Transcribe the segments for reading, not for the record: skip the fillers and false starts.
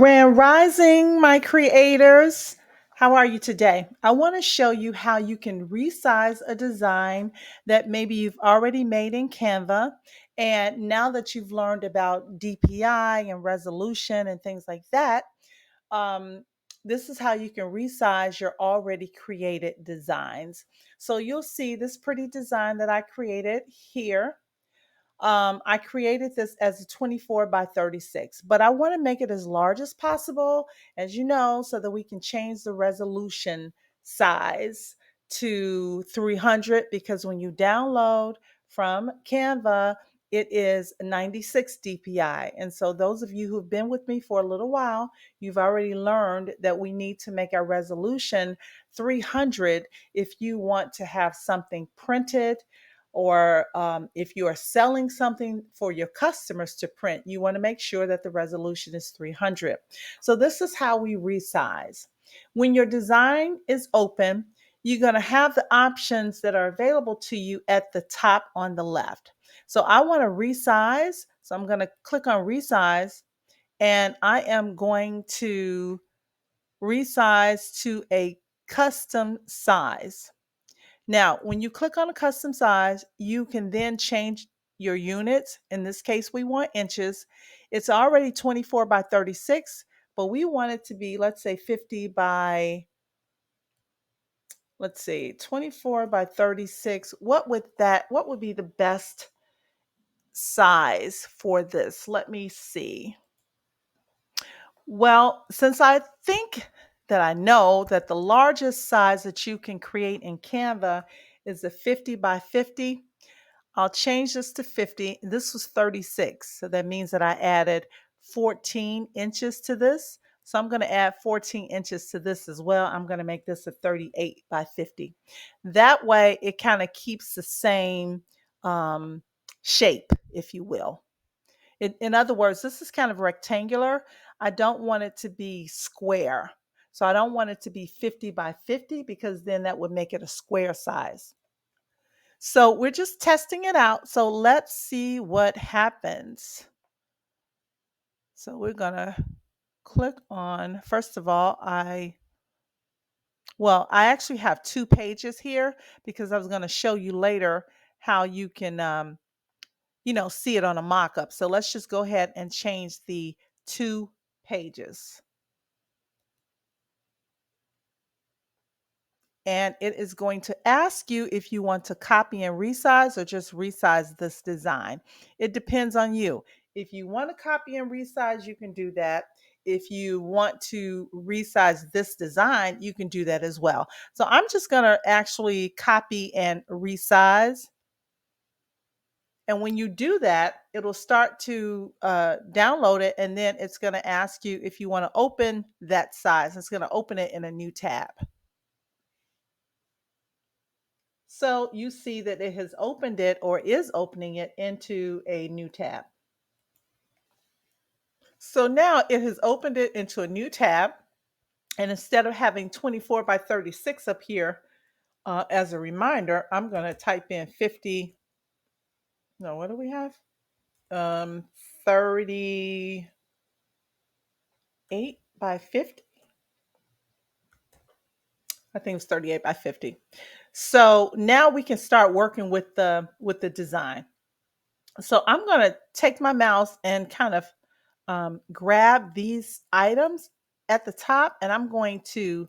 Grand Rising, my creators. How are you today? I want to show you how you can resize a design that maybe you've already made in Canva. And now that you've learned about DPI and resolution and things like that, um, this is how you can resize your already created designs. So you'll see this pretty design that I created here. I created this as a 24 by 36, but I want to make it as large as possible, as you know, so that we can change the resolution size to 300 because when you download from Canva, it is 96 DPI. And so, those of you who've been with me for a little while, you've already learned that we need to make our resolution 300 if you want to have something printed or if you are selling something for your customers to print, you want to make sure that the resolution is 300. So this is how we resize. When your design is open, you're going to have the options that are available to you at the top on the left. So I want to resize. So I'm going to click on resize and I am going to resize to a custom size. Now, when you click on a custom size, you can then change your units. In this case, we want inches. It's already 24 by 36, but we want it to be, let's say 50 by, let's see, 24 by 36. What would be the best size for this? Let me see. Well, since I think that I know that the largest size that you can create in Canva is a 50 by 50, I'll change this to 50. This was 36. So that means that I added 14 inches to this. So I'm going to add 14 inches to this as well. I'm going to make this a 38 by 50. That way it kind of keeps the same um, shape, if you will. In other words, this is kind of rectangular. I don't want it to be square. So I don't want it to be 50 by 50 because then that would make it a square size. So we're just testing it out. So let's see what happens. So we're going to click on, first of all, I actually have two pages here because I was going to show you later how you can, see it on a mock-up. So let's just go ahead and change the two pages. And it is going to ask you if you want to copy and resize or just resize this design. It depends on you. If you want to copy and resize, you can do that. If you want to resize this design, you can do that as well. So I'm just going to actually copy and resize. And when you do that, it'll start to download it, and then it's going to ask you if you want to open that size. It's going to open it in a new tab. So you see that it has opened it or is opening it into a new tab. So now it has opened it into a new tab. And instead of having 24 by 36 up here as a reminder, I'm going to type in 50. No, what do we have? 38 by 50. I think it's 38 by 50. So now we can start working with the design. So I'm going to take my mouse and kind of grab these items at the top, and I'm going to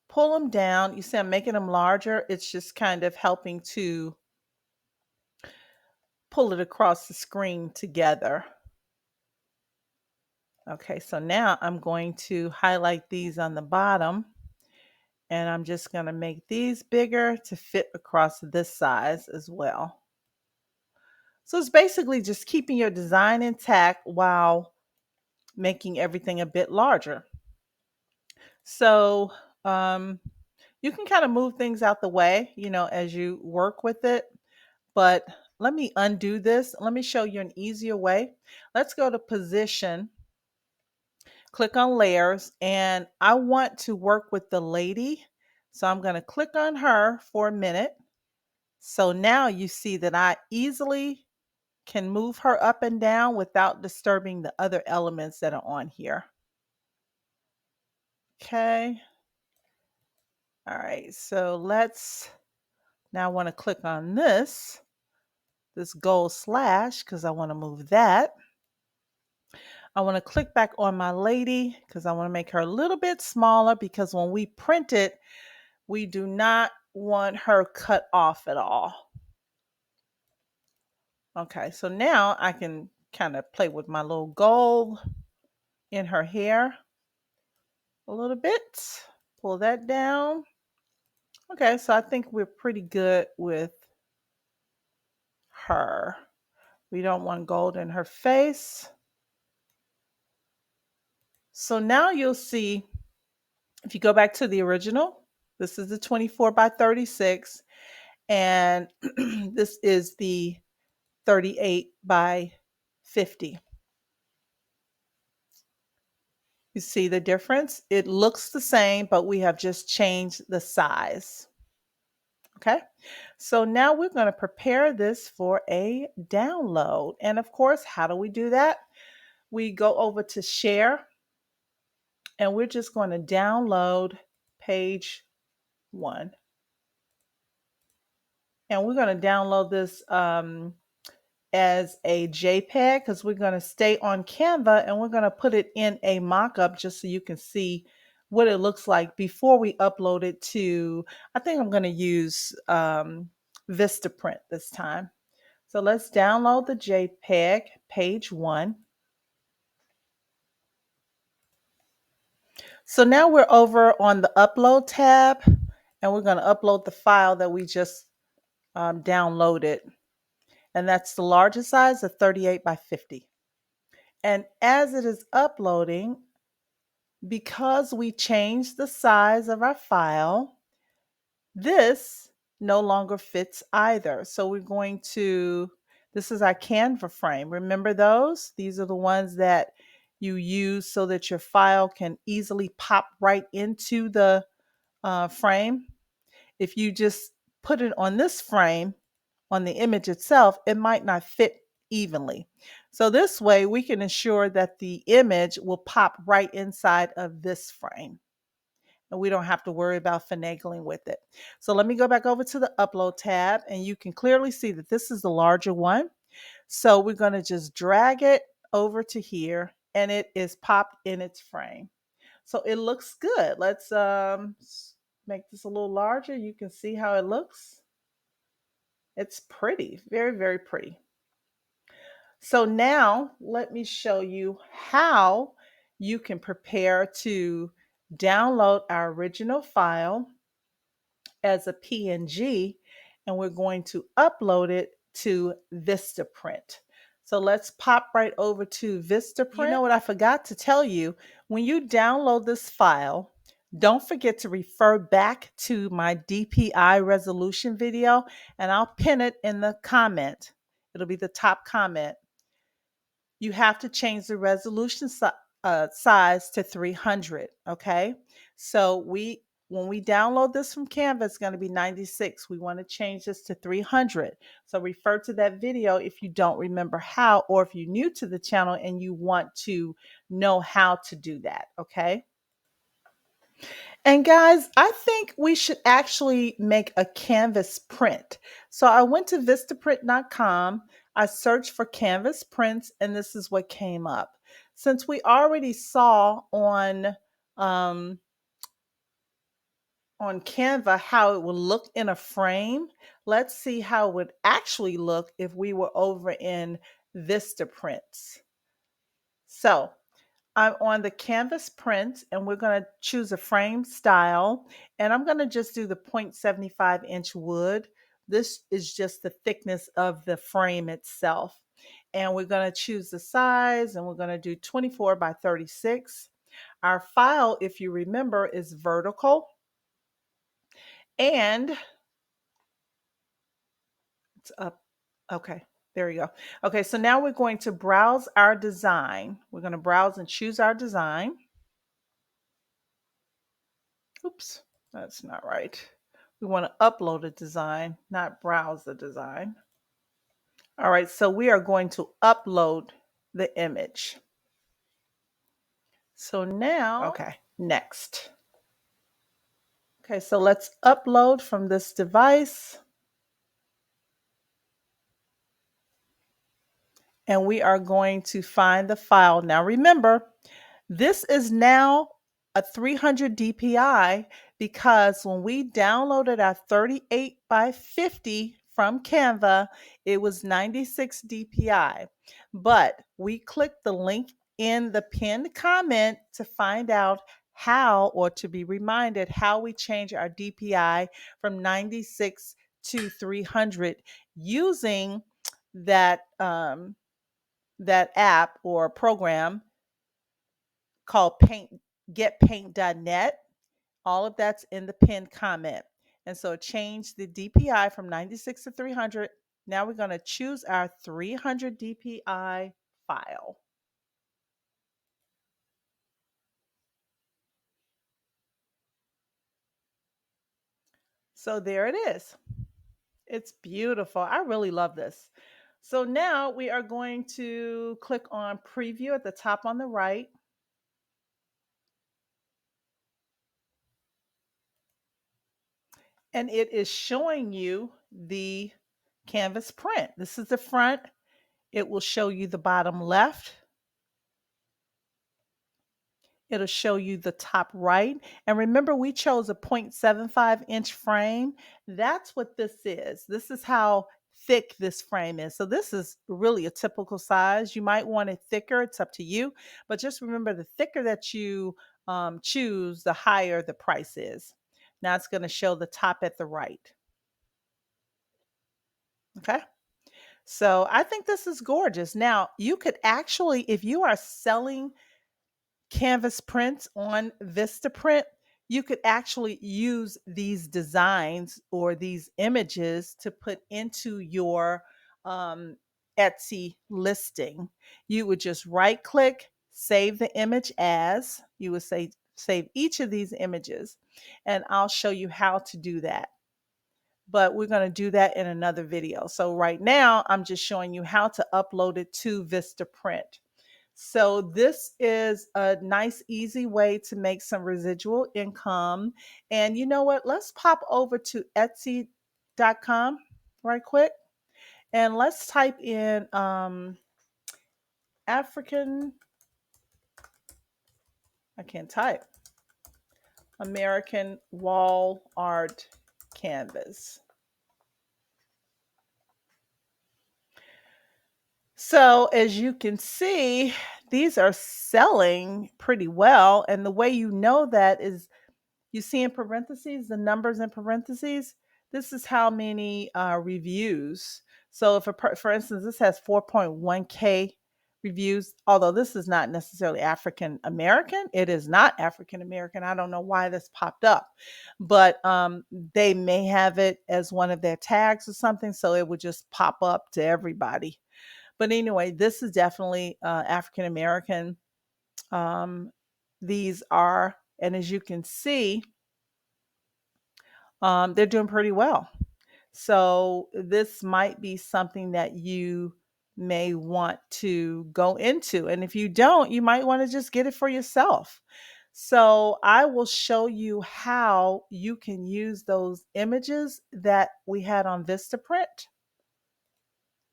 pull them down. You see, I'm making them larger. It's just kind of helping to pull it across the screen together. Okay, so now I'm going to highlight these on the bottom, and I'm just going to make these bigger to fit across this size as well. So it's basically just keeping your design intact while making everything a bit larger. So you can kind of move things out the way, as you work with it. But let me undo this. Let me show you an easier way. Let's go to position, click on layers, and I want to work with the lady. So I'm going to click on her for a minute. So now you see that I easily can move her up and down without disturbing the other elements that are on here. Okay. All right, so now I want to click on this gold slash because I want to move that. I want to click back on my lady because I want to make her a little bit smaller because when we print it, we do not want her cut off at all. Okay, so now I can kind of play with my little gold in her hair a little bit. Pull that down. Okay, so I think we're pretty good with her. We don't want gold in her face. So now you'll see, if you go back to the original, this is the 24 by 36, and this is the 38 by 50. You see the difference? It looks the same, but we have just changed the size. Okay, so now we're going to prepare this for a download. And of course, how do we do that? We go over to share, and we're just going to download page 1. And we're going to download this as a JPEG because we're going to stay on Canva and we're going to put it in a mock-up just so you can see what it looks like before we upload it to, I think I'm going to use Vista Print this time. So let's download the JPEG, page 1. So now we're over on the upload tab and we're going to upload the file that we just downloaded. And that's the largest size of 38 by 50. And as it is uploading, because we changed the size of our file, this no longer fits either. So we're going to, this is our Canva frame. Remember those? These are the ones that you use so that your file can easily pop right into the frame. If you just put it on this frame, on the image itself, it might not fit evenly. So this way we can ensure that the image will pop right inside of this frame. And we don't have to worry about finagling with it. So let me go back over to the upload tab and you can clearly see that this is the larger one. So we're going to just drag it over to here and it is popped in its frame. So it looks good. Let's make this a little larger. You can see how it looks. It's pretty, very, very pretty. So now let me show you how you can prepare to download our original file as a PNG, and we're going to upload it to Vistaprint. So let's pop right over to Vistaprint. You know what I forgot to tell you? When you download this file, don't forget to refer back to my DPI resolution video, and I'll pin it in the comment. It'll be the top comment. You have to change the resolution size to 300, okay? So when we download this from Canva, it's going to be 96. We want to change this to 300. So refer to that video if you don't remember how, or if you're new to the channel and you want to know how to do that, okay? And guys, I think we should actually make a canvas print. So I went to vistaprint.com, I searched for canvas prints, and this is what came up. Since we already saw on Canva how it would look in a frame, let's see how it would actually look if we were over in Vistaprints. So I'm on the canvas print and we're going to choose a frame style, and I'm going to just do the 0.75 inch wood. This is just the thickness of the frame itself. And we're going to choose the size and we're going to do 24 by 36. Our file, if you remember, is vertical and it's up. Okay, there we go. Okay, so now we're going to browse our design. We're going to browse and choose our design. Oops, that's not right. We want to upload a design, not browse the design. All right, so we are going to upload the image. So now, okay, next. Okay, so let's upload from this device. And we are going to find the file. Now remember, this is now a 300 DPI because when we downloaded our 38 by 50 from Canva, it was 96 DPI. But we clicked the link in the pinned comment to find out how, or to be reminded how we change our DPI from 96 to 300 using that that app or program called getpaint.net. All of that's in the pinned comment. And so change the DPI from 96 to 300. Now we're going to choose our 300 DPI file. So there it is. It's beautiful. I really love this. So now we are going to click on preview at the top on the right. And it is showing you the canvas print. This is the front. It will show you the bottom left. It'll show you the top right. And remember, we chose a 0.75-inch frame. That's what this is. This is how thick this frame is. So this is really a typical size. You might want it thicker. It's up to you. But just remember, the thicker that you choose, the higher the price is. Now it's going to show the top at the right. Okay. So I think this is gorgeous. Now you could actually, if you are selling canvas prints on Vistaprint, you could actually use these designs or these images to put into your Etsy listing. You would just right click, save the image as, you would say, save each of these images, and I'll show you how to do that. But we're going to do that in another video. So right now, I'm just showing you how to upload it to Vistaprint. So this is a nice, easy way to make some residual income. And you know what? Let's pop over to Etsy.com right quick. And let's type in African, I can't type, American wall art canvas. So as you can see, these are selling pretty well. And the way you know that is, you see in parentheses, the numbers in parentheses, this is how many reviews. So if, for instance, this has 4.1K reviews, although this is not necessarily African American. It is not African American. I don't know why this popped up, but they may have it as one of their tags or something. So it would just pop up to everybody. But anyway, this is definitely African American. These are, and as you can see, they're doing pretty well. So this might be something that you may want to go into. And if you don't, you might want to just get it for yourself. So I will show you how you can use those images that we had on Vistaprint.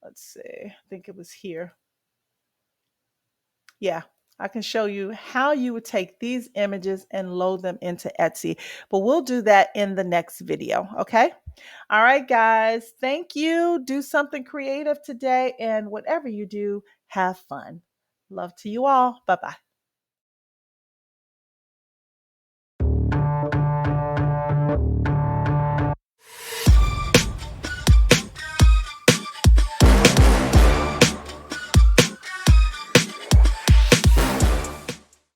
Let's see, I think it was here. Yeah, I can show you how you would take these images and load them into Etsy, but we'll do that in the next video. Okay. All right, guys. Thank you. Do something creative today, and whatever you do, have fun. Love to you all. Bye bye.